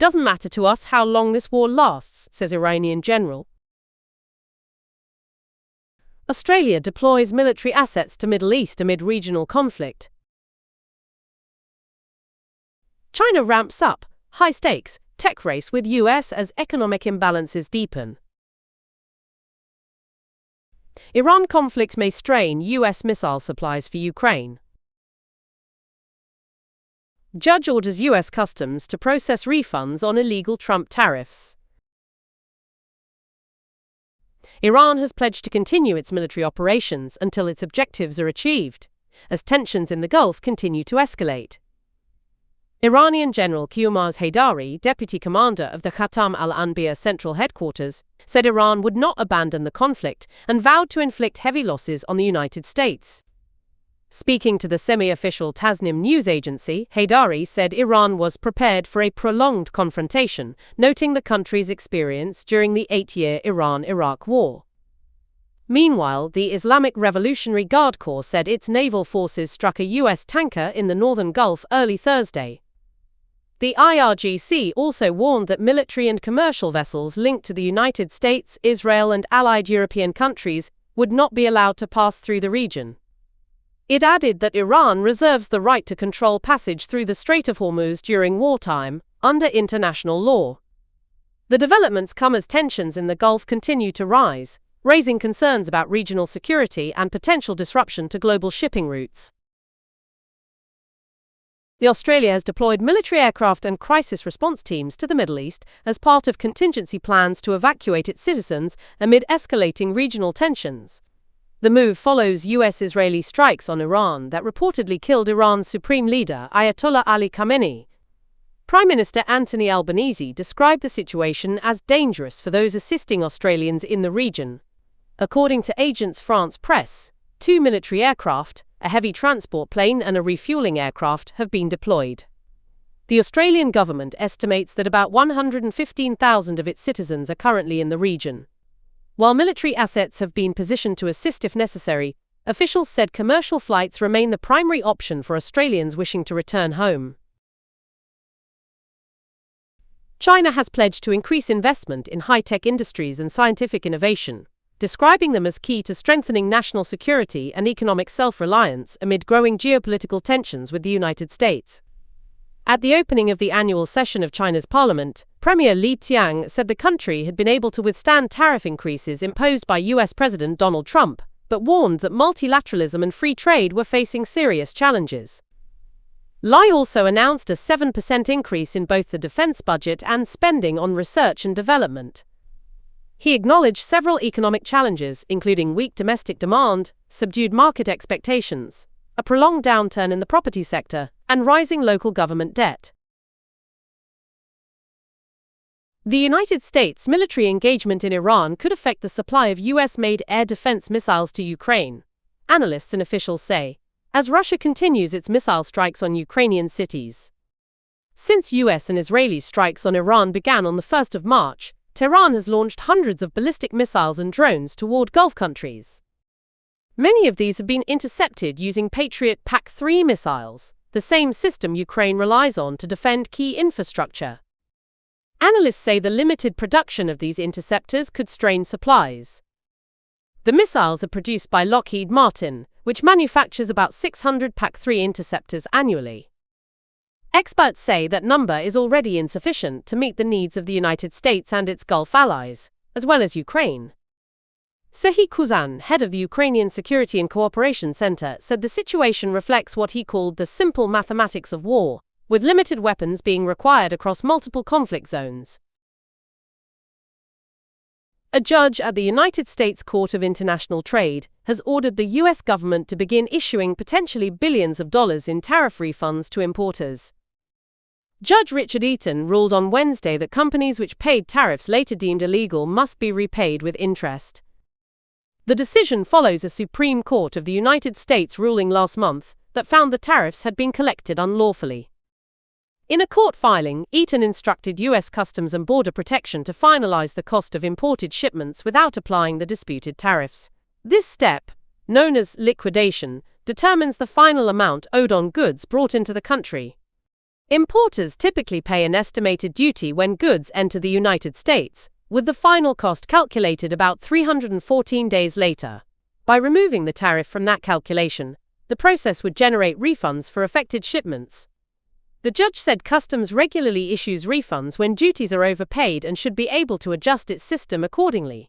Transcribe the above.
"It doesn't matter to us how long this war lasts," says Iranian general. Australia deploys military assets to Middle East amid regional conflict. China ramps up high-stakes tech race with US as economic imbalances deepen. Iran conflict may strain US missile supplies for Ukraine. Judge orders US Customs to process refunds on illegal Trump tariffs. Iran has pledged to continue its military operations until its objectives are achieved, as tensions in the Gulf continue to escalate. Iranian General Qamar Haydari, deputy commander of the Khatam al-Anbiya Central Headquarters, said Iran would not abandon the conflict and vowed to inflict heavy losses on the United States. Speaking to the semi-official Tasnim news agency, Haydari said Iran was prepared for a prolonged confrontation, noting the country's experience during the 8-year Iran-Iraq War. Meanwhile, the Islamic Revolutionary Guard Corps said its naval forces struck a U.S. tanker in the northern Gulf early Thursday. The IRGC also warned that military and commercial vessels linked to the United States, Israel, and allied European countries would not be allowed to pass through the region. It added that Iran reserves the right to control passage through the Strait of Hormuz during wartime, under international law. The developments come as tensions in the Gulf continue to rise, raising concerns about regional security and potential disruption to global shipping routes. Australia has deployed military aircraft and crisis response teams to the Middle East as part of contingency plans to evacuate its citizens amid escalating regional tensions. The move follows US-Israeli strikes on Iran that reportedly killed Iran's supreme leader, Ayatollah Ali Khamenei. Prime Minister Anthony Albanese described the situation as dangerous for those assisting Australians in the region. According to Agence France-Presse, 2 military aircraft, a heavy transport plane and a refueling aircraft have been deployed. The Australian government estimates that about 115,000 of its citizens are currently in the region. While military assets have been positioned to assist if necessary, officials said commercial flights remain the primary option for Australians wishing to return home. China has pledged to increase investment in high-tech industries and scientific innovation, describing them as key to strengthening national security and economic self-reliance amid growing geopolitical tensions with the United States. At the opening of the annual session of China's parliament, Premier Li Qiang said the country had been able to withstand tariff increases imposed by US President Donald Trump, but warned that multilateralism and free trade were facing serious challenges. Li also announced a 7% increase in both the defense budget and spending on research and development. He acknowledged several economic challenges, including weak domestic demand, subdued market expectations, a prolonged downturn in the property sector, and rising local government debt. The United States' military engagement in Iran could affect the supply of US-made air defense missiles to Ukraine, analysts and officials say, as Russia continues its missile strikes on Ukrainian cities. Since US and Israeli strikes on Iran began on the 1st of March, Tehran has launched hundreds of ballistic missiles and drones toward Gulf countries. Many of these have been intercepted using Patriot PAC-3 missiles, the same system Ukraine relies on to defend key infrastructure. Analysts say the limited production of these interceptors could strain supplies. The missiles are produced by Lockheed Martin, which manufactures about 600 PAC-3 interceptors annually. Experts say that number is already insufficient to meet the needs of the United States and its Gulf allies, as well as Ukraine. Serhiy Kuzan, head of the Ukrainian Security and Cooperation Center, said the situation reflects what he called the simple mathematics of war, with limited weapons being required across multiple conflict zones. A judge at the United States Court of International Trade has ordered the U.S. government to begin issuing potentially billions of dollars in tariff refunds to importers. Judge Richard Eaton ruled on Wednesday that companies which paid tariffs later deemed illegal must be repaid with interest. The decision follows a Supreme Court of the United States ruling last month that found the tariffs had been collected unlawfully. In a court filing, Eaton instructed U.S. Customs and Border Protection to finalize the cost of imported shipments without applying the disputed tariffs. This step, known as liquidation, determines the final amount owed on goods brought into the country. Importers typically pay an estimated duty when goods enter the United States, with the final cost calculated about 314 days later. By removing the tariff from that calculation, the process would generate refunds for affected shipments. The judge said customs regularly issues refunds when duties are overpaid and should be able to adjust its system accordingly.